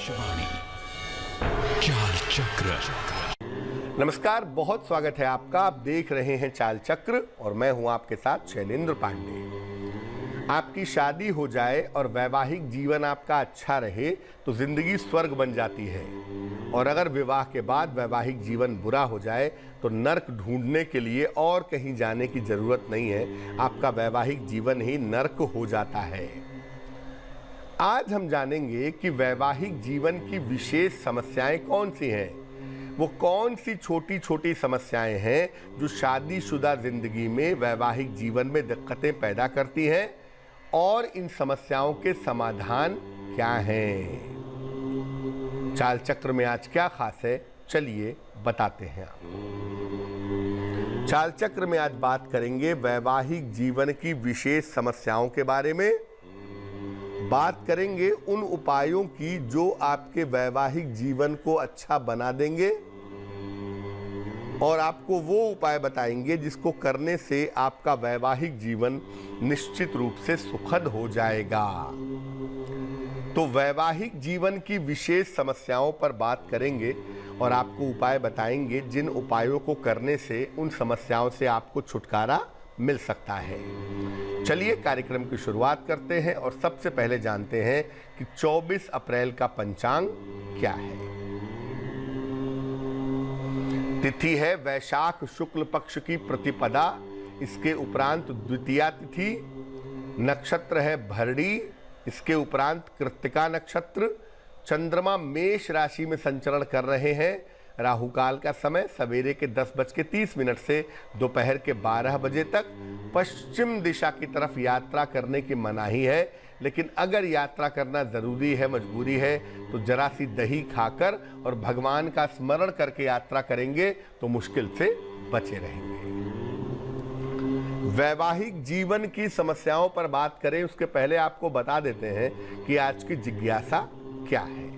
आकाशवाणी चाल चक्र। नमस्कार, बहुत स्वागत है आपका। आप देख रहे हैं चाल चक्र और मैं हूं आपके साथ शैलेंद्र पांडे। आपकी शादी हो जाए और वैवाहिक जीवन आपका अच्छा रहे तो जिंदगी स्वर्ग बन जाती है, और अगर विवाह के बाद वैवाहिक जीवन बुरा हो जाए तो नर्क ढूंढने के लिए और कहीं जाने की जरूरत नहीं है, आपका वैवाहिक जीवन ही नर्क हो जाता है। आज हम जानेंगे कि वैवाहिक जीवन की विशेष समस्याएं कौन सी हैं। वो कौन सी छोटी छोटी समस्याएं हैं जो शादीशुदा जिंदगी में वैवाहिक जीवन में दिक्कतें पैदा करती हैं, और इन समस्याओं के समाधान क्या हैं। चाल चक्र में आज क्या खास है, चलिए बताते हैं आपको। चाल चक्र में आज बात करेंगे वैवाहिक जीवन की विशेष समस्याओं के बारे में। बात करेंगे उन उपायों की जो आपके वैवाहिक जीवन को अच्छा बना देंगे, और आपको वो उपाय बताएंगे जिसको करने से आपका वैवाहिक जीवन निश्चित रूप से सुखद हो जाएगा। तो वैवाहिक जीवन की विशेष समस्याओं पर बात करेंगे और आपको उपाय बताएंगे जिन उपायों को करने से उन समस्याओं से आपको छुटकारा मिल सकता है। चलिए कार्यक्रम की शुरुआत करते हैं और सबसे पहले जानते हैं कि 24 अप्रैल का पंचांग क्या है। तिथि है वैशाख शुक्ल पक्ष की प्रतिपदा, इसके उपरांत द्वितीया तिथि। नक्षत्र है भरणी, इसके उपरांत कृत्तिका नक्षत्र। चंद्रमा मेष राशि में संचरण कर रहे हैं। राहु काल का समय सवेरे के 10:30 से दोपहर के 12 बजे तक। पश्चिम दिशा की तरफ यात्रा करने की मनाही है, लेकिन अगर यात्रा करना जरूरी है, मजबूरी है, तो जरा सी दही खाकर और भगवान का स्मरण करके यात्रा करेंगे तो मुश्किल से बचे रहेंगे। वैवाहिक जीवन की समस्याओं पर बात करें उसके पहले आपको बता देते हैं कि आज की जिज्ञासा क्या है।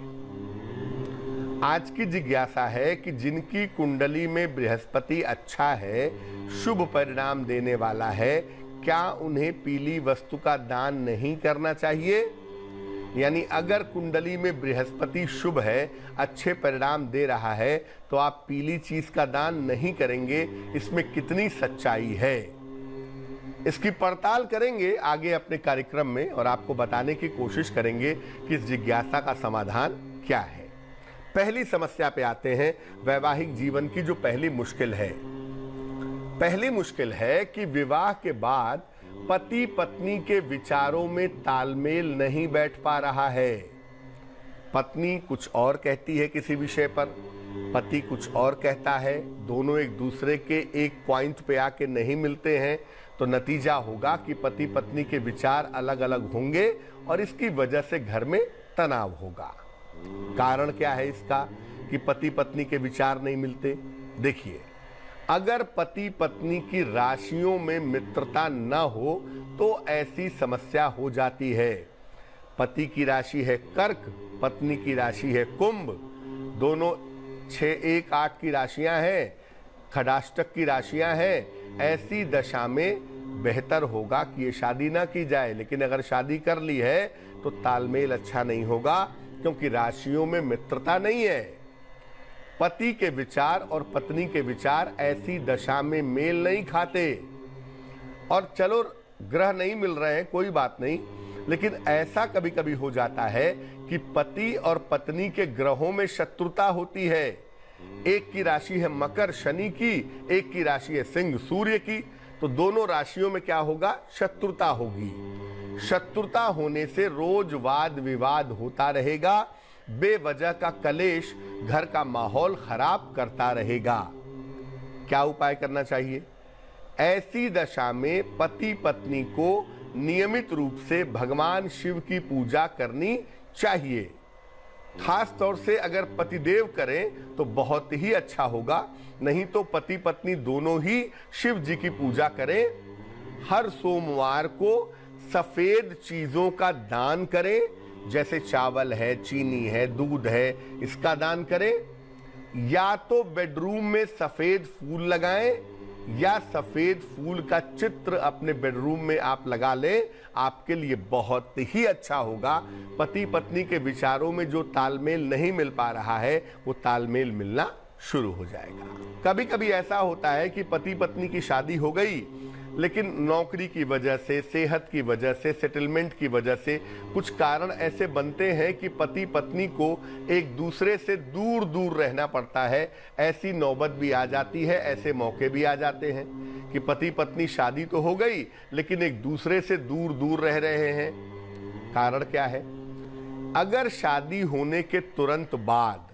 आज की जिज्ञासा है कि जिनकी कुंडली में बृहस्पति अच्छा है, शुभ परिणाम देने वाला है, क्या उन्हें पीली वस्तु का दान नहीं करना चाहिए? यानी अगर कुंडली में बृहस्पति शुभ है, अच्छे परिणाम दे रहा है, तो आप पीली चीज का दान नहीं करेंगे। इसमें कितनी सच्चाई है, इसकी पड़ताल करेंगे आगे अपने कार्यक्रम में और आपको बताने की कोशिश करेंगे कि इस जिज्ञासा का समाधान क्या है। पहली समस्या पे आते हैं। वैवाहिक जीवन की जो पहली मुश्किल है, पहली मुश्किल है कि विवाह के बाद पति पत्नी के विचारों में तालमेल नहीं बैठ पा रहा है। पत्नी कुछ और कहती है किसी विषय पर, पति कुछ और कहता है, दोनों एक दूसरे के एक पॉइंट पे आके नहीं मिलते हैं, तो नतीजा होगा कि पति पत्नी के विचार अलग अलग होंगे और इसकी वजह से घर में तनाव होगा। कारण क्या है इसका कि पति पत्नी के विचार नहीं मिलते? देखिए, अगर पति पत्नी की राशियों में मित्रता न हो तो ऐसी समस्या हो जाती है। पति की राशि है कर्क, पत्नी की राशि है कुंभ, दोनों 6, 1, 8 की राशियां हैं, खडाष्टक की राशियां हैं। ऐसी दशा में बेहतर होगा कि ये शादी ना की जाए, लेकिन अगर शादी कर ली है तो तालमेल अच्छा नहीं होगा, क्योंकि राशियों में मित्रता नहीं है। पति के विचार और पत्नी के विचार ऐसी दशा में मेल नहीं खाते। और चलो ग्रह नहीं मिल रहे हैं, कोई बात नहीं, लेकिन ऐसा कभी कभी हो जाता है कि पति और पत्नी के ग्रहों में शत्रुता होती है। एक की राशि है मकर शनि की, एक की राशि है सिंह सूर्य की, तो दोनों राशियों में क्या होगा? शत्रुता होगी। शत्रुता होने से रोज वाद विवाद होता रहेगा, बेवजह का कलेश घर का माहौल खराब करता रहेगा। क्या उपाय करना चाहिए? ऐसी दशा में पति पत्नी को नियमित रूप से भगवान शिव की पूजा करनी चाहिए। खास तौर से अगर पतिदेव करें तो बहुत ही अच्छा होगा, नहीं तो पति पत्नी दोनों ही शिव जी की पूजा करें। हर सोमवार को सफेद चीजों का दान करें, जैसे चावल है, चीनी है, दूध है, इसका दान करें। या तो बेडरूम में सफेद फूल लगाएं या सफेद फूल का चित्र अपने बेडरूम में आप लगा लें, आपके लिए बहुत ही अच्छा होगा। पति पत्नी के विचारों में जो तालमेल नहीं मिल पा रहा है वो तालमेल मिलना शुरू हो जाएगा। कभी कभी ऐसा होता है कि पति पत्नी की शादी हो गई, लेकिन नौकरी की वजह से, सेहत की वजह से, सेटलमेंट की वजह से कुछ कारण ऐसे बनते हैं कि पति पत्नी को एक दूसरे से दूर दूर रहना पड़ता है। ऐसी नौबत भी आ जाती है, ऐसे मौके भी आ जाते हैं कि पति पत्नी शादी तो हो गई लेकिन एक दूसरे से दूर दूर रह रहे हैं। कारण क्या है? अगर शादी होने के तुरंत बाद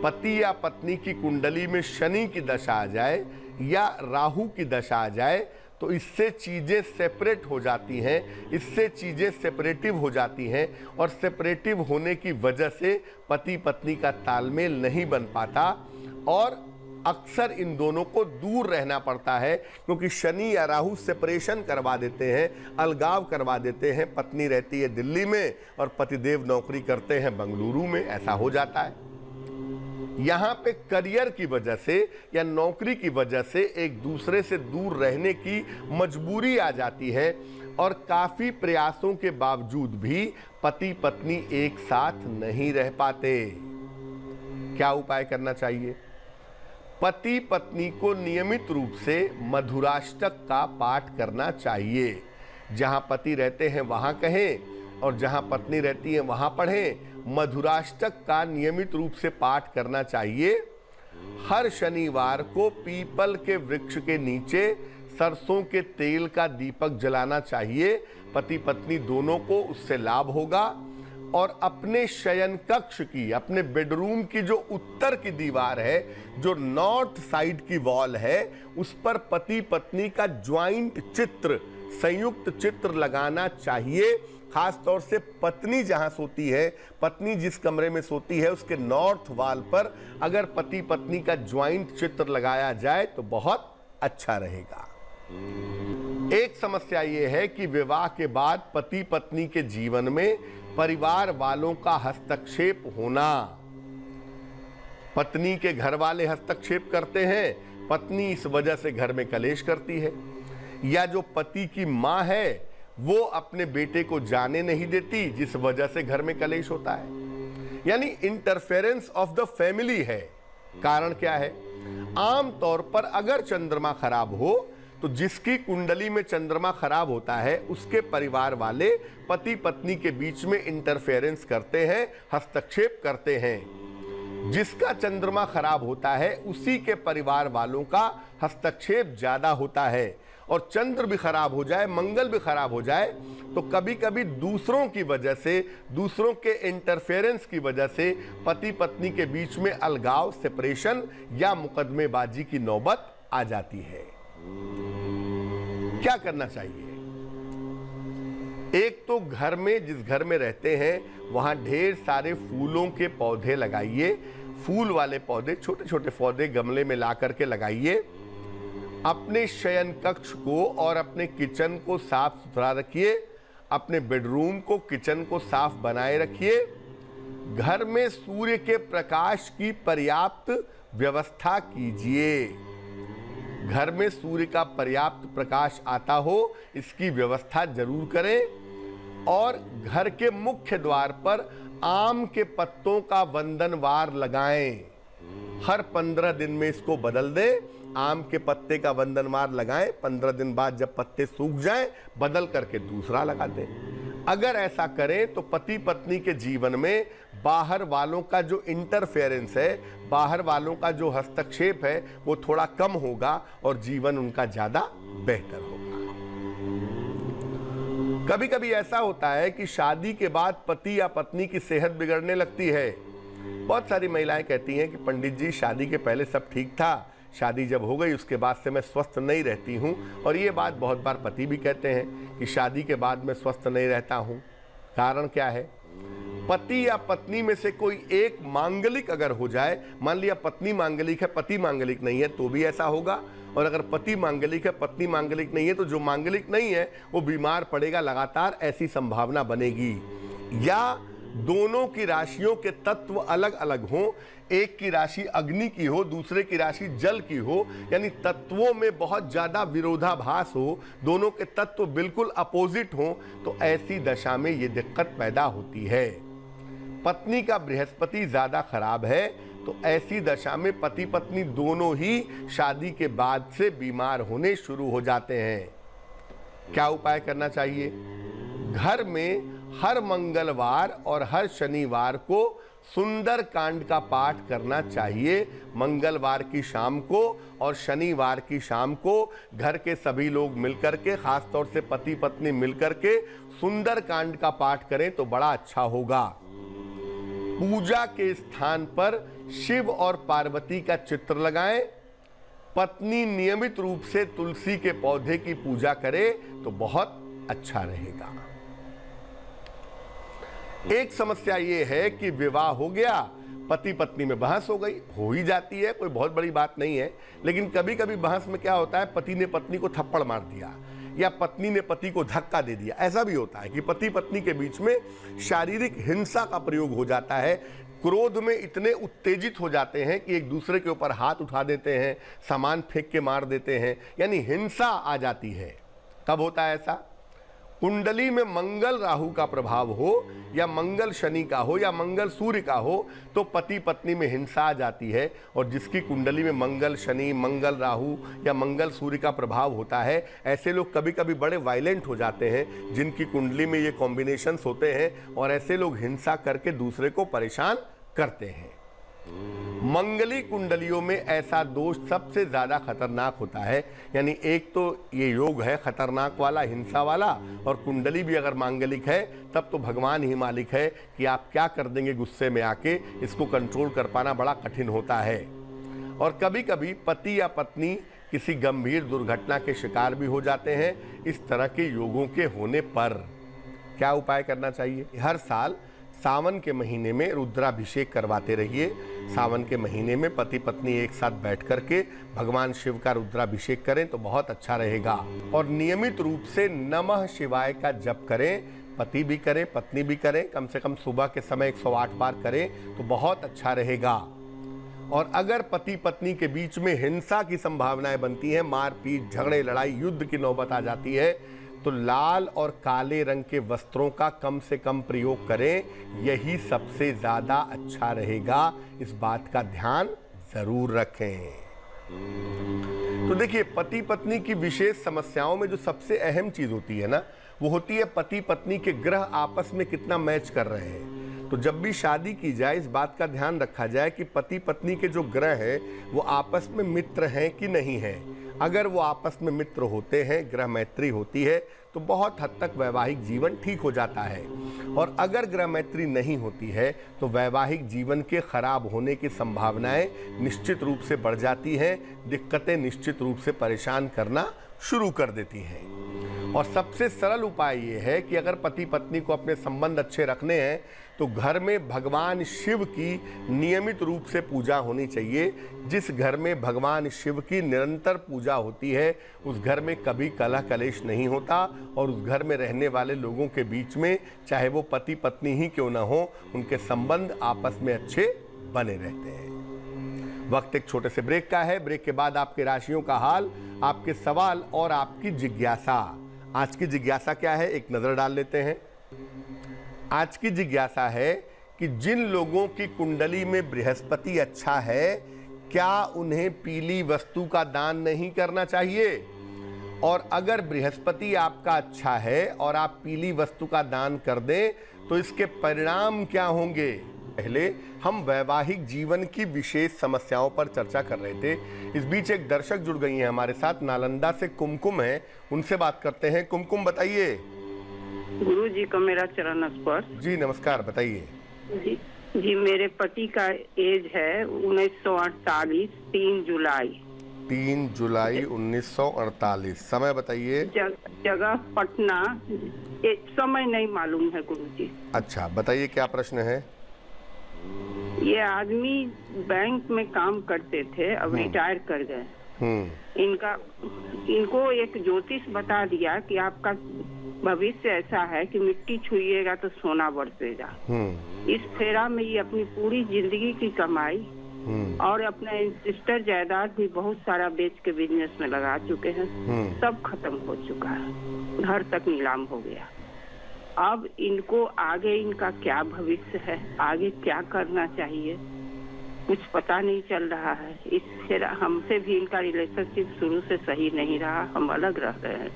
पति या पत्नी की कुंडली में शनि की दशा आ जाए या राहु की दशा आ जाए तो इससे चीजें सेपरेट हो जाती हैं, इससे चीजें सेपरेटिव हो जाती हैं और सेपरेटिव होने की वजह से पति पत्नी का तालमेल नहीं बन पाता और अक्सर इन दोनों को दूर रहना पड़ता है, क्योंकि शनि या राहु सेपरेशन करवा देते हैं, अलगाव करवा देते हैं। पत्नी रहती है दिल्ली में और पतिदेव नौकरी करते हैं बेंगलुरु में, ऐसा हो जाता है। यहाँ पे करियर की वजह से या नौकरी की वजह से एक दूसरे से दूर रहने की मजबूरी आ जाती है और काफी प्रयासों के बावजूद भी पति पत्नी एक साथ नहीं रह पाते। क्या उपाय करना चाहिए? पति पत्नी को नियमित रूप से मधुराष्टक का पाठ करना चाहिए। जहां पति रहते हैं वहां कहें और जहां पत्नी रहती है वहां पढ़ें। मधुराष्टक का नियमित रूप से पाठ करना चाहिए। हर शनिवार को पीपल के वृक्ष के नीचे सरसों के तेल का दीपक जलाना चाहिए। पति पत्नी दोनों को उससे लाभ होगा। और अपने शयन कक्ष की, अपने बेडरूम की जो उत्तर की दीवार है, जो नॉर्थ साइड की वॉल है, उस पर पति पत्नी का ज्वाइंट चित्र, संयुक्त चित्र लगाना चाहिए। खास तौर से पत्नी जहां सोती है, पत्नी जिस कमरे में सोती है, उसके नॉर्थ वॉल पर अगर पति पत्नी का ज्वाइंट चित्र लगाया जाए तो बहुत अच्छा रहेगा। एक समस्या यह है कि विवाह के बाद पति पत्नी के जीवन में परिवार वालों का हस्तक्षेप होना। पत्नी के घर वाले हस्तक्षेप करते हैं, पत्नी इस वजह से घर में कलेश करती है, या जो पति की मां है वो अपने बेटे को जाने नहीं देती, जिस वजह से घर में कलेश होता है। यानी इंटरफेरेंस ऑफ द फैमिली है। कारण क्या है? आम तौर पर अगर चंद्रमा खराब हो तो जिसकी कुंडली में चंद्रमा खराब होता है उसके परिवार वाले पति पत्नी के बीच में इंटरफेरेंस करते हैं, हस्तक्षेप करते हैं। जिसका चंद्रमा खराब होता है उसी के परिवार वालों का हस्तक्षेप ज्यादा होता है। और चंद्र भी खराब हो जाए, मंगल भी खराब हो जाए तो कभी कभी दूसरों की वजह से, दूसरों के इंटरफेरेंस की वजह से पति पत्नी के बीच में अलगाव, सेपरेशन या मुकदमेबाजी की नौबत आ जाती है। क्या करना चाहिए? एक तो घर में, जिस घर में रहते हैं वहां ढेर सारे फूलों के पौधे लगाइए। फूल वाले पौधे, छोटे छोटे पौधे गमले में ला करके लगाइए। अपने शयन कक्ष को और अपने किचन को साफ सुथरा रखिए। अपने बेडरूम को, किचन को साफ बनाए रखिए। घर में सूर्य के प्रकाश की पर्याप्त व्यवस्था कीजिए। घर में सूर्य का पर्याप्त प्रकाश आता हो, इसकी व्यवस्था जरूर करें। और घर के मुख्य द्वार पर आम के पत्तों का वंदनवार लगाएं। हर 15 दिन में इसको बदल दें। आम के पत्ते का वंदनवार लगाएं, 15 दिन बाद जब पत्ते सूख जाएं बदल करके दूसरा लगा दें। अगर ऐसा करें तो पति पत्नी के जीवन में बाहर वालों का जो इंटरफेरेंस है, बाहर वालों का जो हस्तक्षेप है, वो थोड़ा कम होगा और जीवन उनका ज्यादा बेहतर होगा। कभी कभी ऐसा होता है कि शादी के बाद पति या पत्नी की सेहत बिगड़ने लगती है। बहुत सारी महिलाएं कहती हैं कि पंडित जी, शादी के पहले सब ठीक था, शादी जब हो गई उसके बाद से मैं स्वस्थ नहीं रहती हूँ। और ये बात बहुत बार पति भी कहते हैं कि शादी के बाद मैं स्वस्थ नहीं रहता हूँ। कारण क्या है? पति या पत्नी में से कोई एक मांगलिक अगर हो जाए, मान लिया पत्नी मांगलिक है, पति मांगलिक नहीं है, तो भी ऐसा होगा। और अगर पति मांगलिक है, पत्नी मांगलिक नहीं है, तो जो मांगलिक नहीं है वो बीमार पड़ेगा लगातार, ऐसी संभावना बनेगी। या दोनों की राशियों के तत्व अलग अलग हों, एक की राशि अग्नि की हो, दूसरे की राशि जल की हो, यानी तत्वों में बहुत ज्यादा विरोधाभास हो, दोनों के तत्व बिल्कुल अपोजिट हो, तो ऐसी दशा में ये दिक्कत पैदा होती है। पत्नी का बृहस्पति ज्यादा खराब है, तो ऐसी दशा में पति पत्नी दोनों ही शादी के बाद से बीमार होने शुरू हो जाते हैं। क्या उपाय करना चाहिए? घर में हर मंगलवार और हर शनिवार को सुंदर कांड का पाठ करना चाहिए। मंगलवार की शाम को और शनिवार की शाम को घर के सभी लोग मिलकर के, खासतौर से पति पत्नी मिलकर के सुंदर कांड का पाठ करें तो बड़ा अच्छा होगा। पूजा के स्थान पर शिव और पार्वती का चित्र लगाएं। पत्नी नियमित रूप से तुलसी के पौधे की पूजा करे तो बहुत अच्छा रहेगा। एक समस्या यह है कि विवाह हो गया, पति पत्नी में बहस हो गई, हो ही जाती है, कोई बहुत बड़ी बात नहीं है, लेकिन कभी कभी बहस में क्या होता है, पति ने पत्नी को थप्पड़ मार दिया या पत्नी ने पति को धक्का दे दिया। ऐसा भी होता है कि पति पत्नी के बीच में शारीरिक हिंसा का प्रयोग हो जाता है। क्रोध में इतने उत्तेजित हो जाते हैं कि एक दूसरे के ऊपर हाथ उठा देते हैं, सामान फेंक के मार देते हैं, यानी हिंसा आ जाती है। कब होता है ऐसा? कुंडली में मंगल राहु का प्रभाव हो या मंगल शनि का हो या मंगल सूर्य का हो तो पति पत्नी में हिंसा आ जाती है। और जिसकी कुंडली में मंगल शनि, मंगल राहु या मंगल सूर्य का प्रभाव होता है, ऐसे लोग कभी कभी बड़े वायलेंट हो जाते हैं, जिनकी कुंडली में ये कॉम्बिनेशंस होते हैं, और ऐसे लोग हिंसा करके दूसरे को परेशान करते हैं। मंगली कुंडलियों में ऐसा दोष सबसे ज्यादा खतरनाक होता है, यानी एक तो ये योग है खतरनाक वाला, हिंसा वाला, और कुंडली भी अगर मांगलिक है तब तो भगवान ही मालिक है कि आप क्या कर देंगे गुस्से में आके, इसको कंट्रोल कर पाना बड़ा कठिन होता है। और कभी कभी पति या पत्नी किसी गंभीर दुर्घटना के शिकार भी हो जाते हैं। इस तरह के योगों के होने पर क्या उपाय करना चाहिए? हर साल सावन के महीने में रुद्राभिषेक करवाते रहिए। सावन के महीने में पति पत्नी एक साथ बैठ करके भगवान शिव का रुद्राभिषेक करें तो बहुत अच्छा रहेगा। और नियमित रूप से नमः शिवाय का जप करें, पति भी करें पत्नी भी करें, कम से कम सुबह के समय 108 बार करें तो बहुत अच्छा रहेगा। और अगर पति पत्नी के बीच में हिंसा की संभावनाएं बनती हैं, मारपीट, झगड़े, लड़ाई, युद्ध की नौबत आ जाती है, तो लाल और काले रंग के वस्त्रों का कम से कम प्रयोग करें, यही सबसे ज्यादा अच्छा रहेगा। इस बात का ध्यान जरूर रखें। तो देखिए, पति पत्नी की विशेष समस्याओं में जो सबसे अहम चीज होती है ना, वो होती है पति पत्नी के ग्रह आपस में कितना मैच कर रहे हैं। तो जब भी शादी की जाए इस बात का ध्यान रखा जाए कि पति पत्नी के जो ग्रह हैं वो आपस में मित्र हैं कि नहीं हैं। अगर वो आपस में मित्र होते हैं, ग्रह मैत्री होती है, तो बहुत हद तक वैवाहिक जीवन ठीक हो जाता है। और अगर ग्रह मैत्री नहीं होती है तो वैवाहिक जीवन के खराब होने की संभावनाएं निश्चित रूप से बढ़ जाती हैं, दिक्कतें निश्चित रूप से परेशान करना शुरू कर देती हैं। और सबसे सरल उपाय ये है कि अगर पति पत्नी को अपने संबंध अच्छे रखने हैं तो घर में भगवान शिव की नियमित रूप से पूजा होनी चाहिए। जिस घर में भगवान शिव की निरंतर पूजा होती है उस घर में कभी कलह कलेश नहीं होता, और उस घर में रहने वाले लोगों के बीच में, चाहे वो पति पत्नी ही क्यों न हो, उनके संबंध आपस में अच्छे बने रहते हैं। वक्त एक छोटे से ब्रेक का है। ब्रेक के बाद आपके राशियों का हाल, आपके सवाल और आपकी जिज्ञासा। आज की जिज्ञासा क्या है, एक नजर डाल लेते हैं। आज की जिज्ञासा है कि जिन लोगों की कुंडली में बृहस्पति अच्छा है, क्या उन्हें पीली वस्तु का दान नहीं करना चाहिए? और अगर बृहस्पति आपका अच्छा है और आप पीली वस्तु का दान कर दें तो इसके परिणाम क्या होंगे? पहले हम वैवाहिक जीवन की विशेष समस्याओं पर चर्चा कर रहे थे। इस बीच एक दर्शक जुड़ गई हैं हमारे साथ, नालंदा से कुमकुम है, उनसे बात करते हैं। कुमकुम, बताइए। गुरु जी का मेरा चरण स्पर्श। जी नमस्कार, बताइए। जी मेरे पति का एज है 1948, 3 जुलाई। 3 जुलाई 1948। समय बताइए। जगह पटना। समय नहीं मालूम है गुरु जी। अच्छा, बताइए क्या प्रश्न है। ये आदमी बैंक में काम करते थे, अब रिटायर कर गए। इनको एक ज्योतिष बता दिया कि आपका भविष्य ऐसा है कि मिट्टी छुइएगा तो सोना बरसेगा। इस फेरा में ये अपनी पूरी जिंदगी की कमाई और अपना सिस्टर जायदाद भी बहुत सारा बेच के बिजनेस में लगा चुके हैं। सब खत्म हो चुका है, घर तक नीलाम हो गया। अब इनको आगे इनका क्या भविष्य है, आगे क्या करना चाहिए, कुछ पता नहीं चल रहा है। इस फेरा हमसे भी इनका रिलेशनशिप शुरू से सही नहीं रहा, हम अलग रह रहे हैं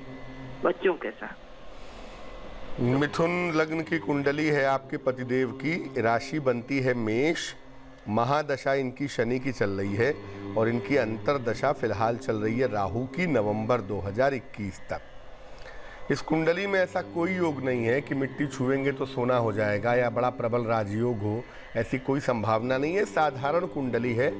बच्चों के साथ। मिथुन लग्न की कुंडली है आपके पतिदेव की, राशि बनती है मेष, महादशा इनकी शनि की चल रही है और इनकी अंतरदशा फिलहाल चल रही है राहु की नवंबर 2021 तक। इस कुंडली में ऐसा कोई योग नहीं है कि मिट्टी छुएंगे तो सोना हो जाएगा या बड़ा प्रबल राजयोग हो, ऐसी कोई संभावना नहीं है। साधारण कुंडली है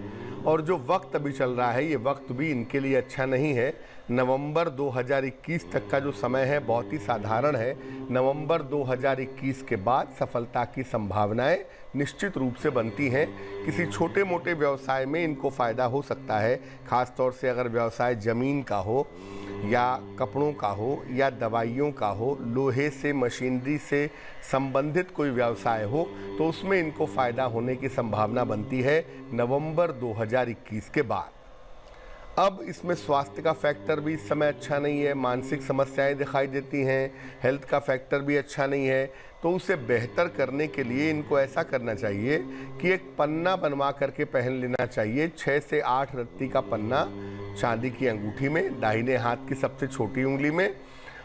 और जो वक्त अभी चल रहा है ये वक्त भी इनके लिए अच्छा नहीं है। नवंबर 2021 तक का जो समय है बहुत ही साधारण है। नवंबर 2021 के बाद सफलता की संभावनाएं निश्चित रूप से बनती हैं। किसी छोटे मोटे व्यवसाय में इनको फ़ायदा हो सकता है, खास तौर से अगर व्यवसाय ज़मीन का हो या कपड़ों का हो या दवाइयों का हो, लोहे से मशीनरी से संबंधित कोई व्यवसाय हो तो उसमें इनको फ़ायदा होने की संभावना बनती है नवंबर 2021 के बाद। अब इसमें स्वास्थ्य का फैक्टर भी इस समय अच्छा नहीं है, मानसिक समस्याएं दिखाई देती हैं, हेल्थ का फैक्टर भी अच्छा नहीं है। तो उसे बेहतर करने के लिए इनको ऐसा करना चाहिए कि एक पन्ना बनवा करके पहन लेना चाहिए, 6 से 8 रत्ती का पन्ना चांदी की अंगूठी में, दाहिने हाथ की सबसे छोटी उंगली में,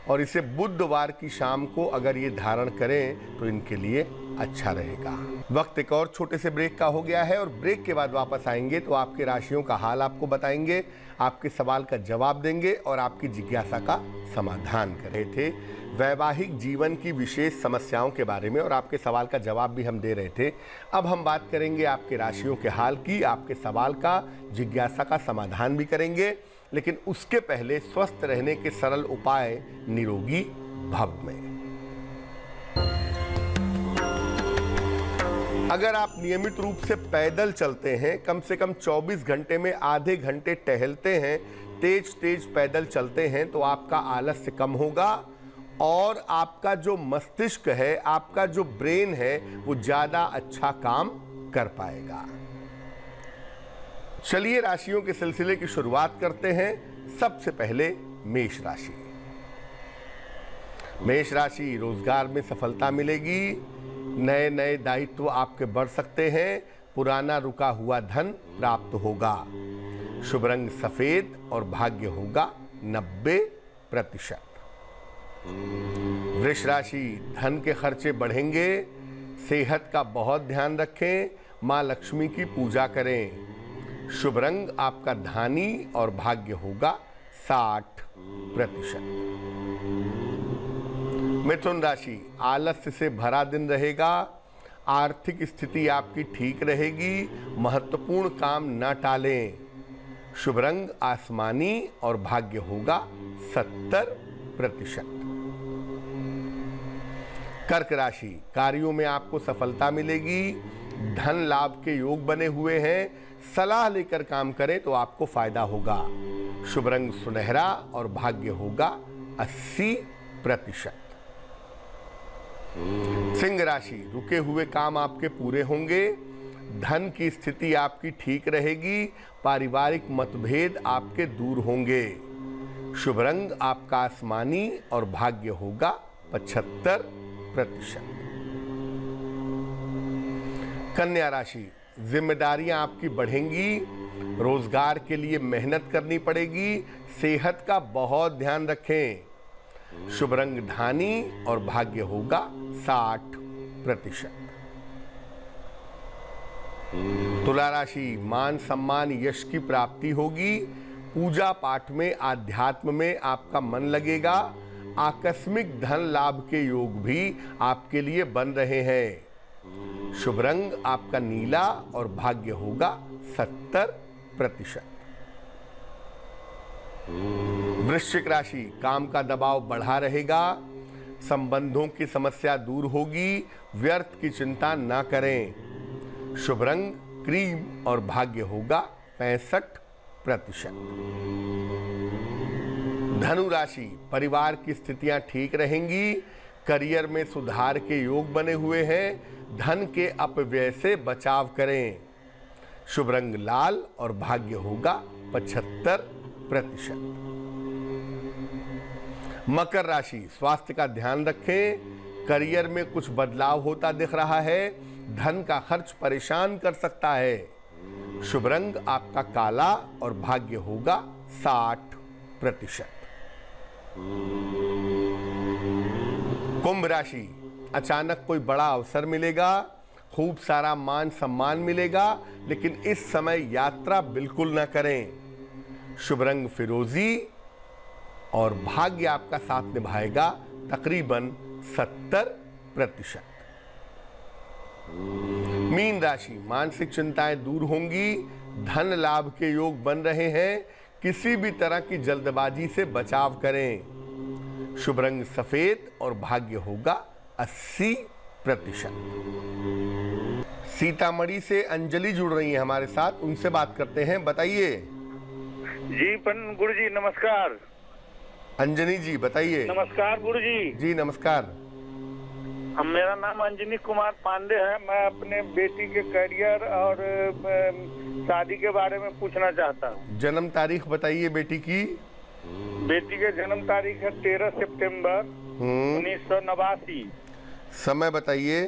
और इसे बुधवार की शाम को अगर ये धारण करें तो इनके लिए अच्छा रहेगा। वक्त एक और छोटे से ब्रेक का हो गया है और ब्रेक के बाद वापस आएंगे तो आपके राशियों का हाल आपको बताएंगे, आपके सवाल का जवाब देंगे और आपकी जिज्ञासा का समाधान कर रहे थे। वैवाहिक जीवन की विशेष समस्याओं के बारे में और आपके सवाल का जवाब भी हम दे रहे थे। अब हम बात करेंगे आपके राशियों के हाल की, आपके सवाल का, जिज्ञासा का समाधान भी करेंगे, लेकिन उसके पहले स्वस्थ रहने के सरल उपाय निरोगी भव में। अगर आप नियमित रूप से पैदल चलते हैं, कम से कम 24 घंटे में आधे घंटे टहलते हैं, तेज पैदल चलते हैं, तो आपका आलस्य कम होगा और आपका जो मस्तिष्क है, आपका जो ब्रेन है, वो ज्यादा अच्छा काम कर पाएगा। चलिए राशियों के सिलसिले की शुरुआत करते हैं। सबसे पहले मेष राशि। मेष राशि, रोजगार में सफलता मिलेगी, नए नए दायित्व आपके बढ़ सकते हैं, पुराना रुका हुआ धन प्राप्त होगा। शुभ रंग सफेद और भाग्य होगा 90%। वृष राशि, धन के खर्चे बढ़ेंगे, सेहत का बहुत ध्यान रखें, मां लक्ष्मी की पूजा करें। शुभ रंग आपका धानी और भाग्य होगा 60%। मिथुन राशि, आलस्य से भरा दिन रहेगा, आर्थिक स्थिति आपकी ठीक रहेगी, महत्वपूर्ण काम न टालें। शुभ रंग आसमानी और भाग्य होगा 70%। कर्क राशि, कार्यों में आपको सफलता मिलेगी, धन लाभ के योग बने हुए हैं, सलाह लेकर काम करें तो आपको फायदा होगा। शुभ रंग सुनहरा और भाग्य होगा 80%। सिंह राशि, रुके हुए काम आपके पूरे होंगे, धन की स्थिति आपकी ठीक रहेगी, पारिवारिक मतभेद आपके दूर होंगे। शुभ रंग आपका आसमानी और भाग्य होगा 75%। कन्या राशि, जिम्मेदारियां आपकी बढ़ेंगी, रोजगार के लिए मेहनत करनी पड़ेगी, सेहत का बहुत ध्यान रखें। शुभ रंग धानी और भाग्य होगा 60%। तुला राशि, मान सम्मान यश की प्राप्ति होगी, पूजा पाठ में आध्यात्म में आपका मन लगेगा, आकस्मिक धन लाभ के योग भी आपके लिए बन रहे हैं। शुभ रंग आपका नीला और भाग्य होगा 70%। वृश्चिक राशि, काम का दबाव बढ़ा रहेगा, संबंधों की समस्या दूर होगी, व्यर्थ की चिंता ना करें। शुभ रंग क्रीम और भाग्य होगा 65%। धनु राशि, परिवार की स्थितियां ठीक रहेंगी, करियर में सुधार के योग बने हुए हैं, धन के अपव्यय से बचाव करें। शुभ रंग लाल और भाग्य होगा 75%। मकर राशि, स्वास्थ्य का ध्यान रखें, करियर में कुछ बदलाव होता दिख रहा है, धन का खर्च परेशान कर सकता है। शुभ रंग आपका काला और भाग्य होगा 60%। कुंभ राशि, अचानक कोई बड़ा अवसर मिलेगा, खूब सारा मान सम्मान मिलेगा, लेकिन इस समय यात्रा बिल्कुल ना करें। शुभ रंग फिरोजी और भाग्य आपका साथ निभाएगा तकरीबन 70%। मीन राशि, मानसिक चिंताएं दूर होंगी, धन लाभ के योग बन रहे हैं, किसी भी तरह की जल्दबाजी से बचाव करें। शुभ रंग सफेद और भाग्य होगा 80%। सीतामढ़ी से अंजलि जुड़ रही है हमारे साथ, उनसे बात करते हैं। बताइए जी गुरु जी नमस्कार। अंजनी जी बताइए। नमस्कार गुरु जी। जी नमस्कार। मेरा नाम अंजनी कुमार पांडे है। मैं अपने बेटी के करियर और शादी के बारे में पूछना चाहता हूँ। जन्म तारीख बताइए बेटी की। बेटी के जन्म तारीख है 13 सितंबर 1989। समय बताइए।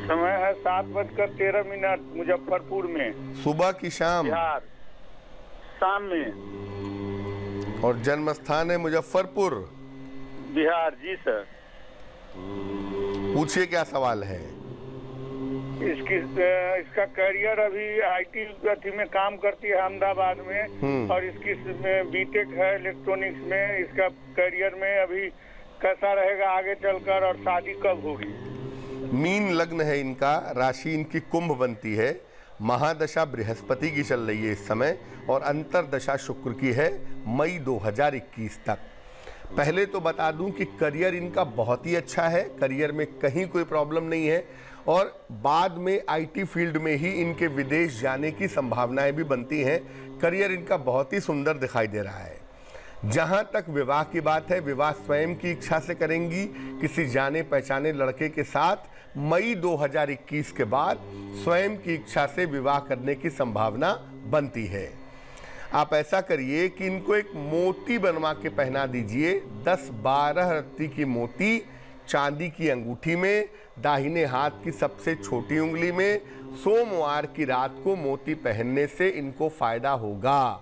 समय है 7:13 मुजफ्फरपुर में। सुबह की शाम? बिहार, शाम में। और जन्म स्थान है मुजफ्फरपुर, बिहार। जी सर। पूछिए क्या सवाल है। इसका करियर अभी IT में काम करती है अहमदाबाद में, और इसकी बीटेक है इलेक्ट्रॉनिक्स में। इसका करियर में अभी कैसा रहेगा आगे चलकर, और शादी कब होगी? मीन लग्न है इनका, राशि इनकी कुंभ बनती है, महादशा बृहस्पति की चल रही है इस समय, और अंतरदशा शुक्र की है मई 2021 तक। पहले तो बता दूं कि करियर इनका बहुत ही अच्छा है, करियर में कहीं कोई प्रॉब्लम नहीं है, और बाद में IT फील्ड में ही इनके विदेश जाने की संभावनाएं भी बनती हैं। करियर इनका बहुत ही सुंदर दिखाई दे रहा है। जहां तक विवाह की बात है, विवाह स्वयं की इच्छा से करेंगी किसी जाने पहचाने लड़के के साथ। मई 2021 के बाद स्वयं की इच्छा से विवाह करने की संभावना बनती है। आप ऐसा करिए कि इनको एक मोती बनवा के पहना दीजिए, 10-12 रत्ती की मोती चांदी की अंगूठी में, दाहिने हाथ की सबसे छोटी उंगली में। सोमवार की रात को मोती पहनने से इनको फायदा होगा।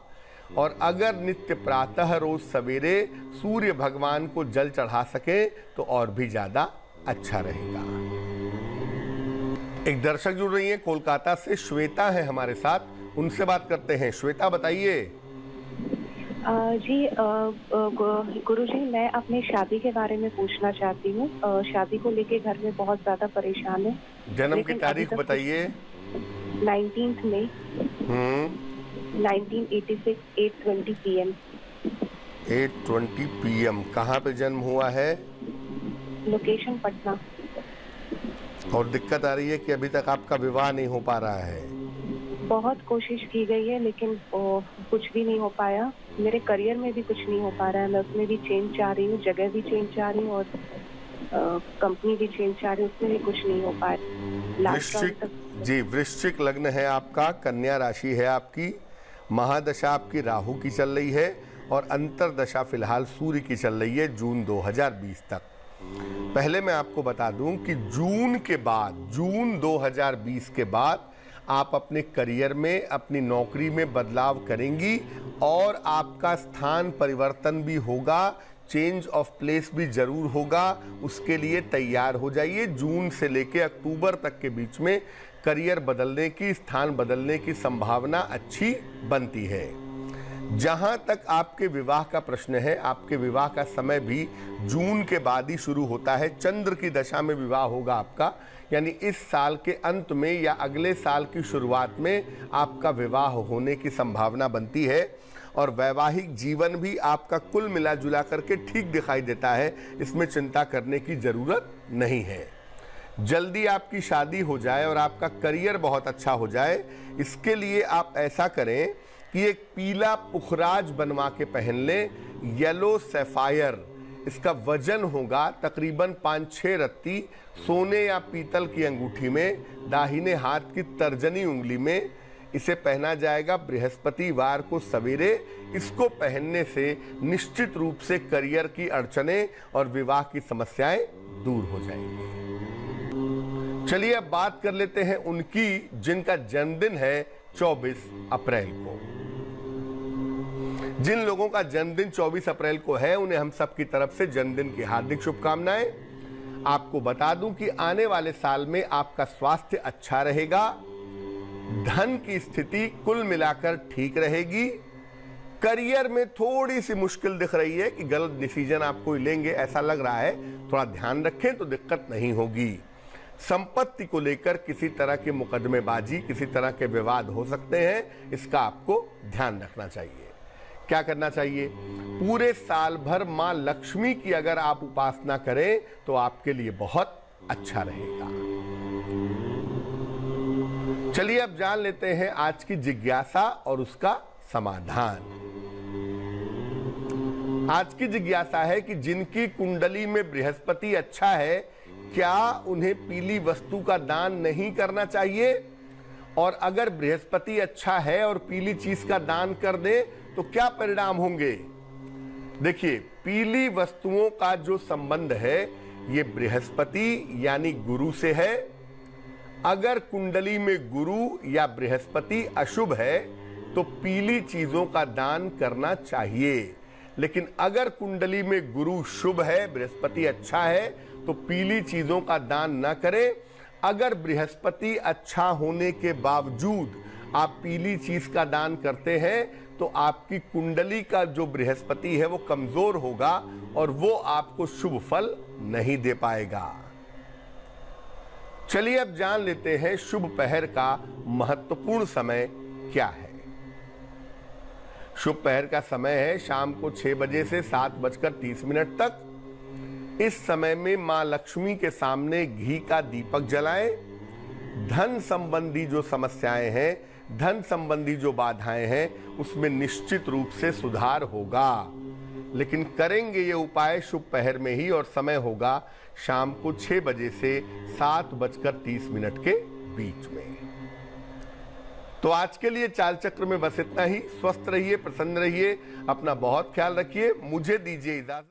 और अगर नित्य प्रातः रोज सवेरे सूर्य भगवान को जल चढ़ा सके तो और भी ज्यादा अच्छा रहेगा। एक दर्शक जुड़ रही है कोलकाता से, श्वेता है हमारे साथ, उनसे बात करते हैं। श्वेता बताइए। जी गुरुजी, मैं अपनी शादी के बारे में पूछना चाहती हूँ। शादी को लेके घर में बहुत ज्यादा परेशान है। जन्म की तारीख बताइए। 19 मई 1986, 8:20 PM। 8:20 PM। कहाँ पे जन्म हुआ है? लोकेशन पटना। और दिक्कत आ रही है कि अभी तक आपका विवाह नहीं हो पा रहा है? बहुत कोशिश की गई है लेकिन कुछ भी नहीं हो पाया। मेरे करियर में भी कुछ नहीं हो पा रहा है। मैं उसमें भी चेंज चाह रही हूँ, जगह भी चेंज चाह रही हूँ, और कंपनी भी चेंज चाह रही हूँ, उसमें भी कुछ नहीं हो पाया। वृश्चिक जी, वृश्चिक लग्न है आपका, कन्या राशि है आपकी, महादशा आपकी राहु की चल रही है, और अंतरदशा फिलहाल सूर्य की चल रही है जून 2020 तक। पहले मैं आपको बता दूं कि जून के बाद, जून 2020 के बाद आप अपने करियर में, अपनी नौकरी में बदलाव करेंगी, और आपका स्थान परिवर्तन भी होगा, चेंज ऑफ प्लेस भी जरूर होगा। उसके लिए तैयार हो जाइए। जून से लेकर अक्टूबर तक के बीच में करियर बदलने की, स्थान बदलने की संभावना अच्छी बनती है। जहां तक आपके विवाह का प्रश्न है, आपके विवाह का समय भी जून के बाद ही शुरू होता है। चंद्र की दशा में विवाह होगा आपका, यानी इस साल के अंत में या अगले साल की शुरुआत में आपका विवाह होने की संभावना बनती है। और वैवाहिक जीवन भी आपका कुल मिला जुला करके ठीक दिखाई देता है, इसमें चिंता करने की जरूरत नहीं है। जल्दी आपकी शादी हो जाए और आपका करियर बहुत अच्छा हो जाए, इसके लिए आप ऐसा करें कि एक पीला पुखराज बनवा के पहन लें, येलो सैफायर। इसका वजन होगा तकरीबन 5-6 रत्ती सोने या पीतल की अंगूठी में, दाहिने हाथ की तर्जनी उंगली में। इसे पहना जाएगा बृहस्पतिवार को सवेरे। इसको पहनने से निश्चित रूप से करियर की अड़चनें और विवाह की समस्याएं दूर हो जाएंगी। चलिए अब बात कर लेते हैं उनकी जिनका जन्मदिन है 24 अप्रैल को। जिन लोगों का जन्मदिन 24 अप्रैल को है उन्हें हम सब की तरफ से जन्मदिन की हार्दिक शुभकामनाएं। आपको बता दूं कि आने वाले साल में आपका स्वास्थ्य अच्छा रहेगा, धन की स्थिति कुल मिलाकर ठीक रहेगी। करियर में थोड़ी सी मुश्किल दिख रही है कि गलत डिसीजन आप कोई लेंगे ऐसा लग रहा है, थोड़ा ध्यान रखें तो दिक्कत नहीं होगी। संपत्ति को लेकर किसी तरह की मुकदमेबाजी, किसी तरह के विवाद हो सकते हैं, इसका आपको ध्यान रखना चाहिए। क्या करना चाहिए? पूरे साल भर मां लक्ष्मी की अगर आप उपासना करें तो आपके लिए बहुत अच्छा रहेगा। चलिए अब जान लेते हैं आज की जिज्ञासा और उसका समाधान। आज की जिज्ञासा है कि जिनकी कुंडली में बृहस्पति अच्छा है, क्या उन्हें पीली वस्तु का दान नहीं करना चाहिए? और अगर बृहस्पति अच्छा है और पीली चीज का दान कर दे तो क्या परिणाम होंगे? देखिए, पीली वस्तुओं का जो संबंध है ये बृहस्पति यानी गुरु से है। अगर कुंडली में गुरु या बृहस्पति अशुभ है तो पीली चीजों का दान करना चाहिए। लेकिन अगर कुंडली में गुरु शुभ है, बृहस्पति अच्छा है, तो पीली चीजों का दान न करें। अगर बृहस्पति अच्छा होने के बावजूद आप पीली चीज का दान करते हैं तो आपकी कुंडली का जो बृहस्पति है वो कमजोर होगा और वो आपको शुभ फल नहीं दे पाएगा। चलिए अब जान लेते हैं शुभ पहर का महत्वपूर्ण समय क्या है। शुभ पहर का समय है शाम को 6 बजे से 7:30 तक। इस समय में मां लक्ष्मी के सामने घी का दीपक जलाएं। धन संबंधी जो समस्याएं हैं, धन संबंधी जो बाधाएं हैं, उसमें निश्चित रूप से सुधार होगा। लेकिन करेंगे ये उपाय शुभ पहर में ही और समय होगा शाम को 6 बजे से 7:30 के बीच में। तो आज के लिए चाल चक्र में बस इतना ही। स्वस्थ रहिए, प्रसन्न रहिए, अपना बहुत ख्याल रखिए। मुझे दीजिए इजाजत।